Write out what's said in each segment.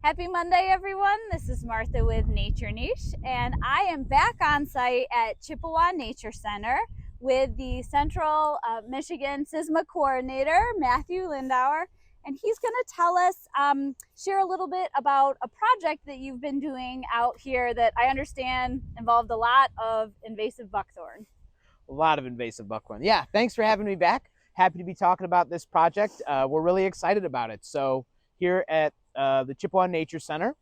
Happy Monday, everyone. This is Martha with Nature Niche, and I am back on site at Chippewa Nature Center with the Central Michigan CISMA coordinator, Matthew Lindauer, and he's going to tell us, share a little bit about a project that you've been doing out here that I understand involved a lot of invasive buckthorn. A lot of invasive buckthorn. Yeah, thanks for having me back. Happy to be talking about this project. We're really excited about it. So here at the Chippewa Nature Center,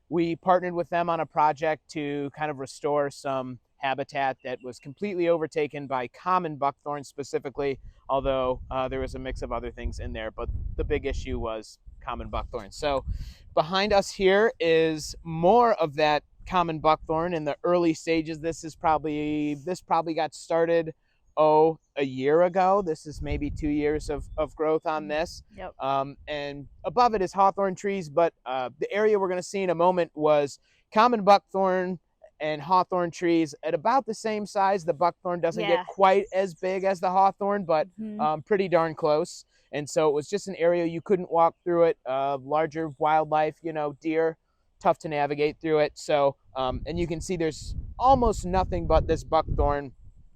we partnered with them on a project to kind of restore some habitat that was completely overtaken by common buckthorn specifically, although there was a mix of other things in there, but the big issue was common buckthorn. So behind us here is more of that common buckthorn in the early stages. This probably got started a year ago. This is maybe 2 years of growth on this. Yep. And above it is hawthorn trees, but the area we're going to see in a moment was common buckthorn and hawthorn trees at about the same size. The buckthorn doesn't get quite as big as the hawthorn, but pretty darn close. And so it was just an area you couldn't walk through it. Larger wildlife, deer, tough to navigate through it. So, and you can see there's almost nothing but this buckthorn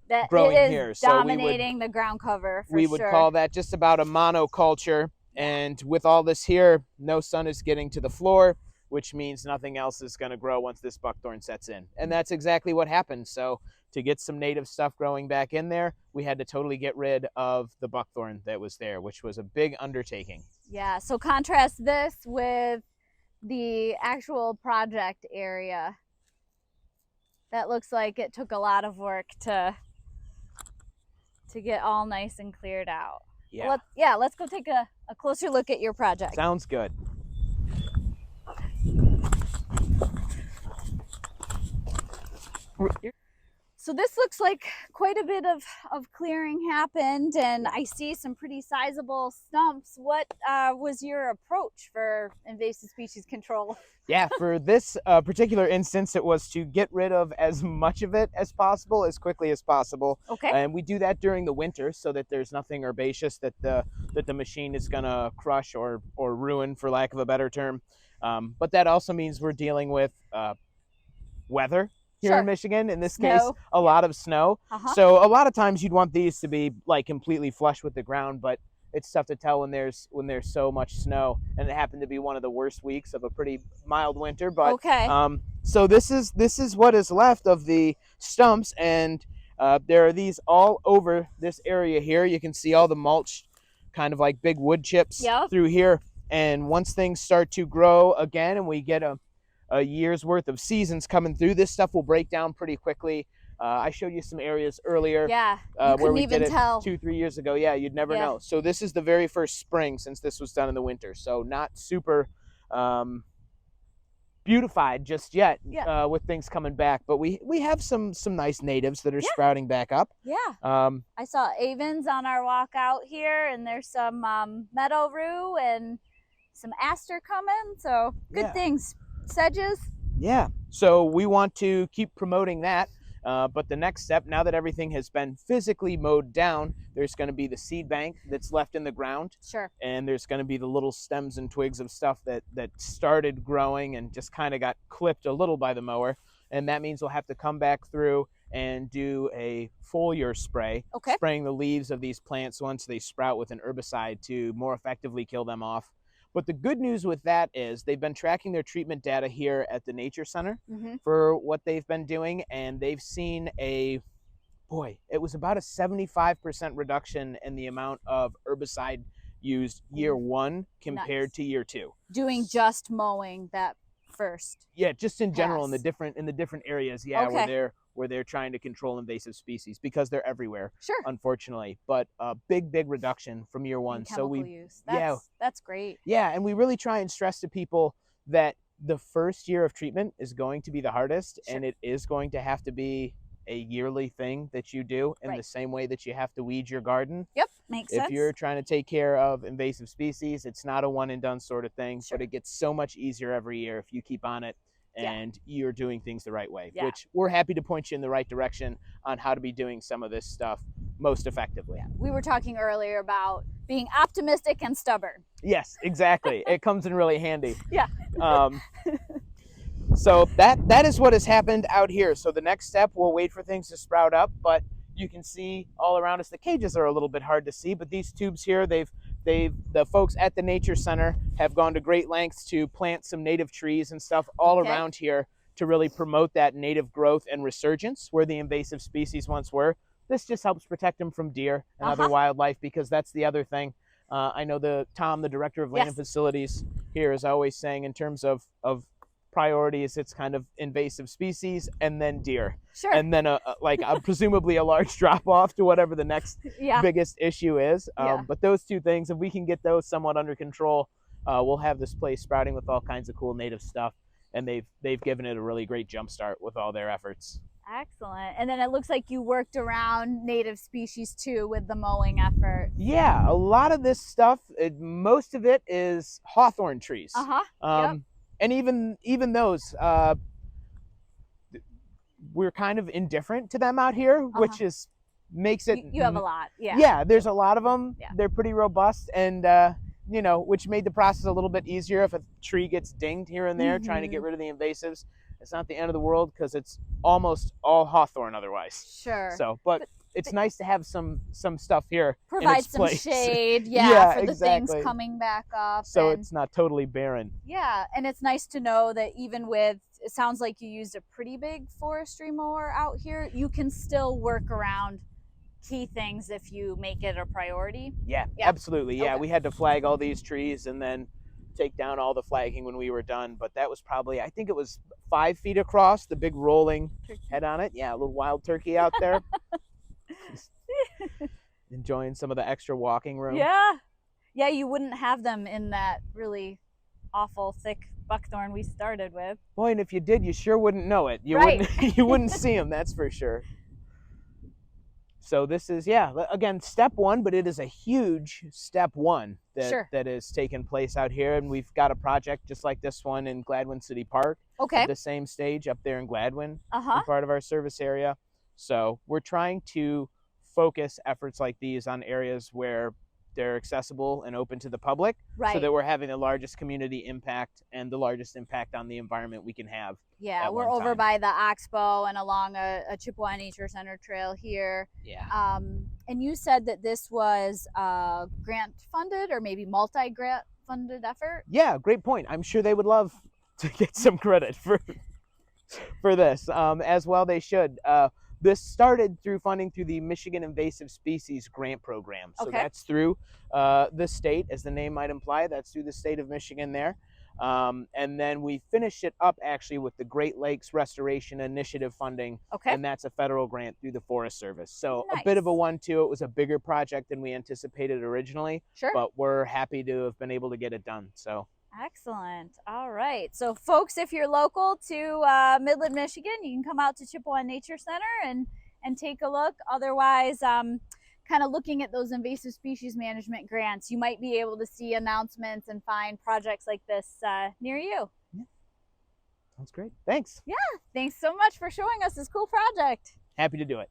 that growing is here. Dominating the ground cover. We would call that just about a monoculture. And with all this here, no sun is getting to the floor, which means nothing else is going to grow once this buckthorn sets in. And that's exactly what happened. So to get some native stuff growing back in there, we had to totally get rid of the buckthorn that was there, which was a big undertaking. Yeah, so contrast this with the actual project area. That looks like it took a lot of work to get all nice and cleared out. Yeah. Let's go take a closer look at your project. Sounds good. So this looks like quite a bit of clearing happened, and I see some pretty sizable stumps. What was your approach for invasive species control? Yeah, for this particular instance, it was to get rid of as much of it as possible, as quickly as possible. Okay. And we do that during the winter so that there's nothing herbaceous that the machine is going to crush or ruin, for lack of a better term. But that also means we're dealing with weather here in Michigan. In this case, a lot of snow. So a lot of times you'd want these to be like completely flush with the ground, but it's tough to tell when there's so much snow, and it happened to be one of the worst weeks of a pretty mild winter. But so this is what is left of the stumps, and there are these all over this area here. You can see all the mulch, kind of like big wood chips through here. And once things start to grow again, and we get a year's worth of seasons coming through, this stuff will break down pretty quickly. I showed you some areas earlier where we did it 2-3 years ago. Yeah, you'd never know. So this is the very first spring since this was done in the winter. So not super beautified just yet with things coming back. But we have some nice natives that are sprouting back up. Yeah. I saw avens on our walk out here, and there's some meadow rue and some aster coming. So good things. Sedges. Yeah. So we want to keep promoting that. But the next step, now that everything has been physically mowed down, there's going to be the seed bank that's left in the ground. Sure. And there's going to be the little stems and twigs of stuff that started growing and just kind of got clipped a little by the mower. And that means we'll have to come back through and do a foliar spray, spraying the leaves of these plants once they sprout with an herbicide to more effectively kill them off. But the good news with that is they've been tracking their treatment data here at the Nature Center for what they've been doing, and they've seen it was about a 75% reduction in the amount of herbicide used year one compared to year two. Doing just mowing that first. Yeah, just in general in the different areas, where they're trying to control invasive species, because they're everywhere, unfortunately. But a big reduction from year one. So that's great. Yeah, and we really try and stress to people that the first year of treatment is going to be the hardest, and it is going to have to be a yearly thing that you do in the same way that you have to weed your garden. Yep, makes sense. If you're trying to take care of invasive species, it's not a one and done sort of thing, but it gets so much easier every year if you keep on it and you're doing things the right way, which we're happy to point you in the right direction on how to be doing some of this stuff most effectively. Yeah. We were talking earlier about being optimistic and stubborn. Yes, exactly. It comes in really handy. So that is what has happened out here. So the next step, we'll wait for things to sprout up, but you can see all around us. The cages are a little bit hard to see, but these tubes here, the folks at the Nature Center have gone to great lengths to plant some native trees and stuff all around here to really promote that native growth and resurgence where the invasive species once were. This just helps protect them from deer and other wildlife, because that's the other thing. I know Tom, the director of land and facilities here, is always saying in terms of priorities, it's kind of invasive species and then deer. Sure. And then presumably a large drop off to whatever the next biggest issue is. But those two things, if we can get those somewhat under control, we'll have this place sprouting with all kinds of cool native stuff. And they've given it a really great jump start with all their efforts. Excellent. And then it looks like you worked around native species too with the mowing effort. Yeah, a lot of this stuff, most of it is hawthorn trees. And even those, we're kind of indifferent to them out here, which makes it. You have a lot, Yeah, there's a lot of them. Yeah. They're pretty robust, and which made the process a little bit easier. If a tree gets dinged here and there, trying to get rid of the invasives, it's not the end of the world, because it's almost all hawthorn otherwise. Sure. So, but it's nice to have some stuff here. Provide some place. shade, for the things coming back up. So it's not totally barren. Yeah, and it's nice to know that even with, it sounds like you used a pretty big forestry mower out here, you can still work around key things if you make it a priority. Yeah. Absolutely. Yeah, we had to flag all these trees and then take down all the flagging when we were done, but that was probably, I think it was 5 feet across, the big rolling head on it. Yeah, a little wild turkey out there. Enjoying some of the extra walking room. Yeah, you wouldn't have them in that really awful thick buckthorn we started with. Boy, and if you did, you sure wouldn't know it. You wouldn't see them, that's for sure. So this is, again, step one, but it is a huge step one that is taking place out here. And we've got a project just like this one in Gladwin City Park. Okay. The same stage up there in Gladwin, part of our service area. So we're trying to focus efforts like these on areas where they're accessible and open to the public, so that we're having the largest community impact and the largest impact on the environment we can have. Yeah, we're over by the Oxbow and along a Chippewa Nature Center trail here. Yeah. And you said that this was a grant funded or maybe multi-grant funded effort? Yeah, great point. I'm sure they would love to get some credit for this, as well they should. This started through funding through the Michigan Invasive Species Grant Program. So that's through the state, as the name might imply. That's through the state of Michigan there. And then we finished it up actually with the Great Lakes Restoration Initiative funding. And that's a federal grant through the Forest Service. So a bit of a 1-2. It was a bigger project than we anticipated originally. But we're happy to have been able to get it done. So. Excellent. All right. So folks, if you're local to Midland, Michigan, you can come out to Chippewa Nature Center and take a look. Otherwise, kind of looking at those invasive species management grants, you might be able to see announcements and find projects like this near you. Yeah. Sounds great. Thanks. Yeah. Thanks so much for showing us this cool project. Happy to do it.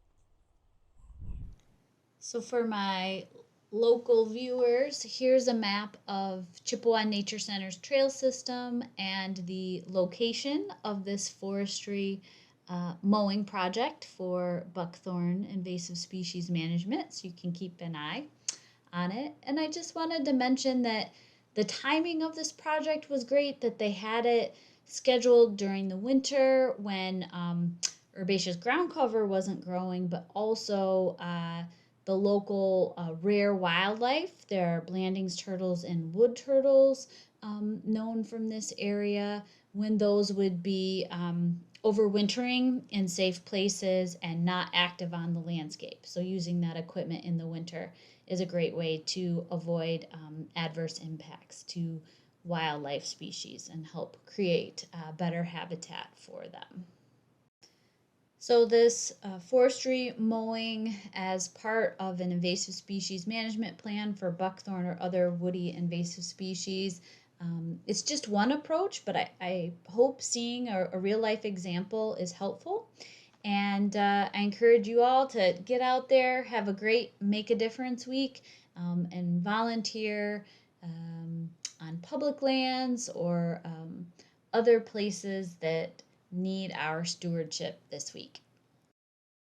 So for my local viewers, here's a map of Chippewa Nature Center's trail system and the location of this forestry mowing project for buckthorn invasive species management, so you can keep an eye on it. And I just wanted to mention that the timing of this project was great, that they had it scheduled during the winter when herbaceous ground cover wasn't growing, but also the local rare wildlife. There are Blanding's turtles and wood turtles known from this area, when those would be overwintering in safe places and not active on the landscape. So using that equipment in the winter is a great way to avoid adverse impacts to wildlife species and help create better habitat for them. So this forestry mowing as part of an invasive species management plan for buckthorn or other woody invasive species, it's just one approach, but I hope seeing a real life example is helpful. And I encourage you all to get out there, have a great Make a Difference week, and volunteer on public lands or other places that need our stewardship this week.